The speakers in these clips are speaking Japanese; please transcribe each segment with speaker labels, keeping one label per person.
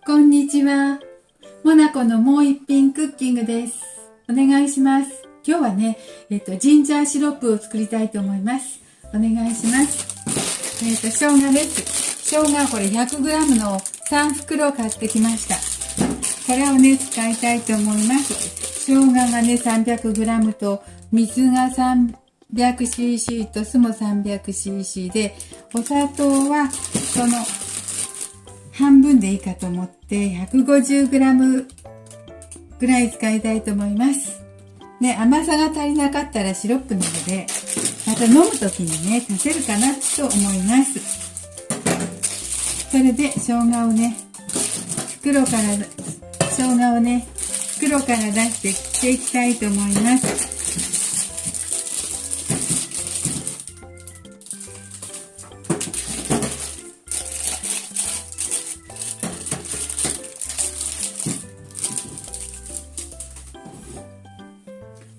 Speaker 1: こんにちは。モナコのもう一品クッキングです。お願いします。今日はね、ジンジャーシロップを作りたいと思います。お願いします。生姜です。生姜これ 100g の3袋買ってきました。これをね、使いたいと思います。生姜がね、300g と水が300cc と酢も 300cc で、お砂糖はその半分でいいかと思って 150g ぐらい使いたいと思います。ね、甘さが足りなかったらシロップなので、また飲む時にね、足せるかなと思います。それで生姜をね、袋から出して切っていきたいと思います。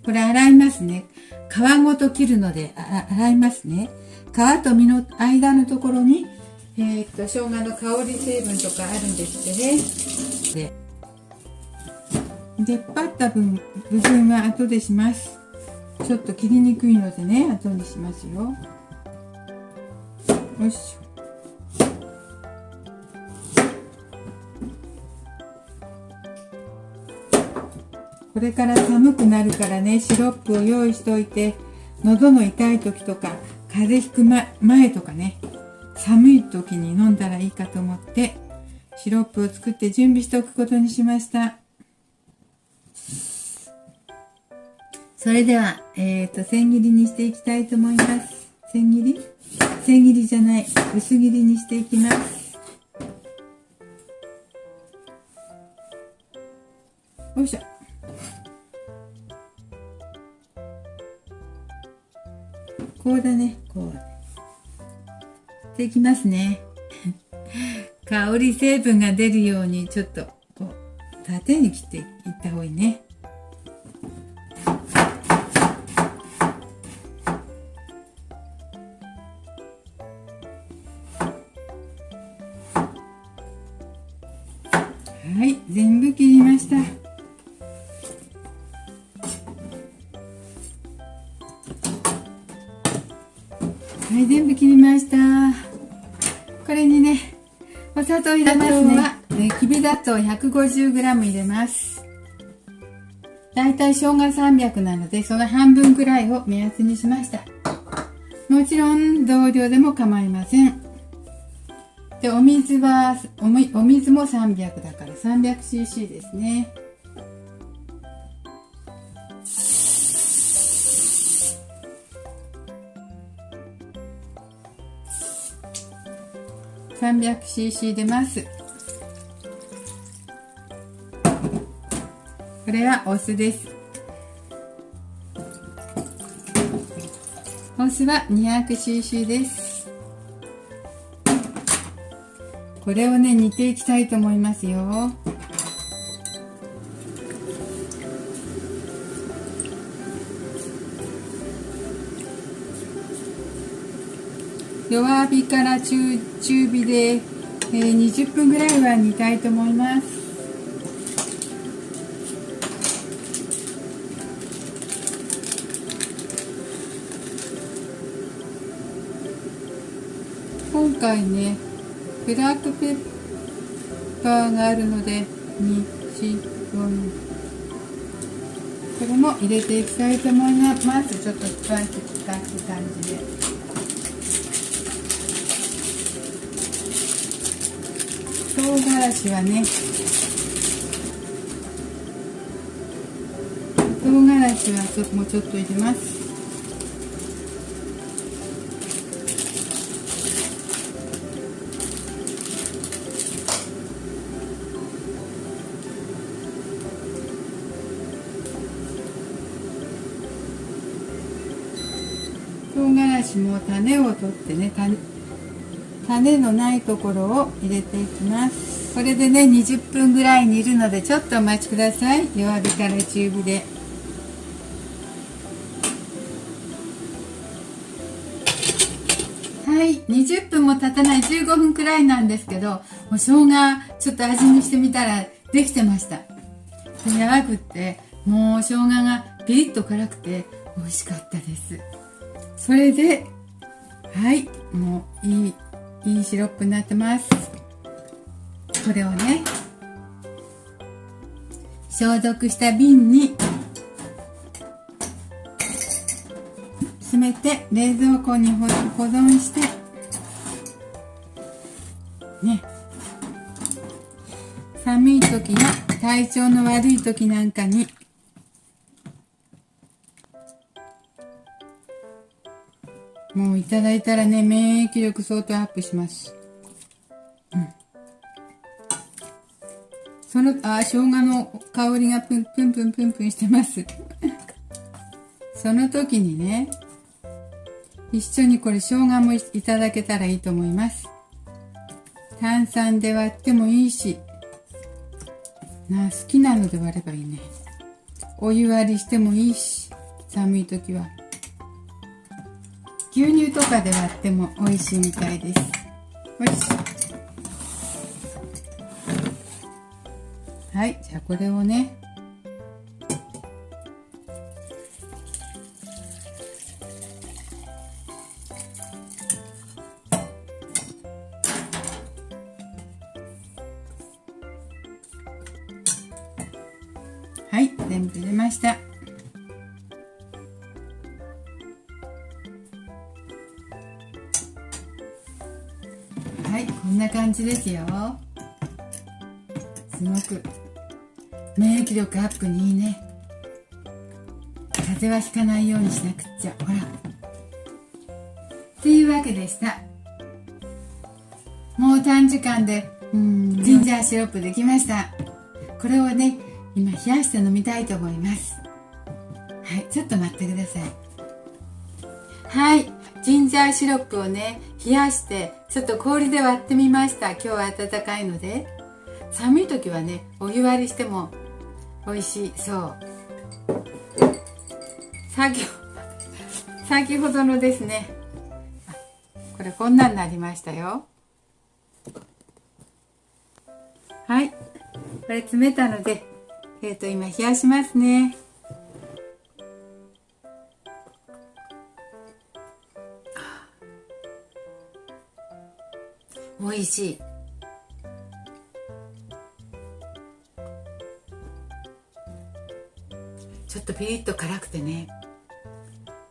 Speaker 1: これ洗いますね。皮ごと切るので洗いますね。皮と実の間のところに、生姜の香り成分とかあるんですってね。出っ張った部分は後でします。ちょっと切りにくいのでね、後にしますよ。よいしょ。これから寒くなるからね、シロップを用意しておいて、喉の痛い時とか風邪ひく前とかね、寒い時に飲んだらいいかと思ってシロップを作って準備しておくことにしました。それでは、千切りにしていきたいと思います。千切りじゃない、薄切りにしていきます。よいしょ。こうだね、こうしていきますね。香り成分が出るようにちょっとこう縦に切っていった方がいいね。はい、全部切りました。はい、全部切りました。これにね、お砂糖入れますね。きび砂糖 150g 入れます。だいたい生姜300なので、その半分ぐらいを目安にしました。もちろん同量でも構いません。で、お水も300だから 300cc ですね。300cc 出ます。これはお酢です。お酢は 200cc です。これをね、煮ていきたいと思いますよ。弱火から中火で、20分ぐらいは煮たいと思います。今回ね、ブラックペッパーがあるのでこれも入れていきたいと思います。ちょっとスパイス効かす感じで。唐辛子はね、もうちょっと入れます。唐辛子も種を取ってね、種のないところを入れていきます。これでね、20分ぐらい煮るのでちょっとお待ちください。弱火から中火で。はい、20分も経たない15分くらいなんですけど、もう生姜ちょっと味見してみたらできてました。やわくって、もう生姜がピリッと辛くて美味しかったです。それで、はい、もういいシロップになってます。これをね、消毒した瓶に詰めて冷蔵庫に保存してね、寒い時や体調の悪い時なんかにもういただいたらね、免疫力相当アップします。生姜の香りがプンプンしてますその時にね、一緒にこれ生姜もいただけたらいいと思います。炭酸で割ってもいいし、好きなので割ればいいね。お湯割りしてもいいし、寒い時は牛乳とかで割っても美味しいみたいです。よし、はい、じゃあこれをね、はい、全部入れました。はい、こんな感じですよ。すごく免疫力アップにいいね。風邪はひかないようにしなくっちゃ。ほら。っていうわけでした。もう短時間でジンジャーシロップできました。これをね、今冷やして飲みたいと思います。はい、ちょっと待ってください。はい、ジンジャーシロップをね、冷やしてちょっと氷で割ってみました。今日は暖かいので。寒い時はね、お湯割りしても美味しい。そう、先ほどのですね、これこんなんなりましたよ。はい、これ詰めたので今冷やしますね。美味しい。ちょっとピリッと辛くてね、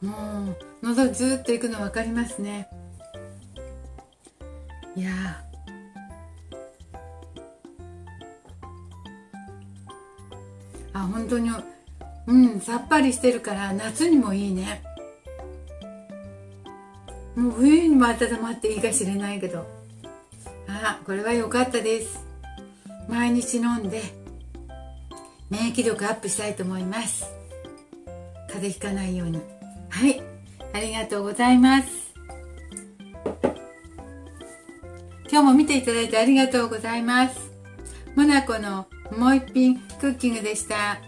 Speaker 1: もう喉ずっといくの分かりますね。いや本当にさっぱりしてるから夏にもいいね。もう冬にも温まっていいかしれないけど、これは良かったです。毎日飲んで免疫力アップしたいと思います。風邪ひかないように。はい、ありがとうございます。今日も見ていただいてありがとうございます。モナコのもう一品クッキングでした。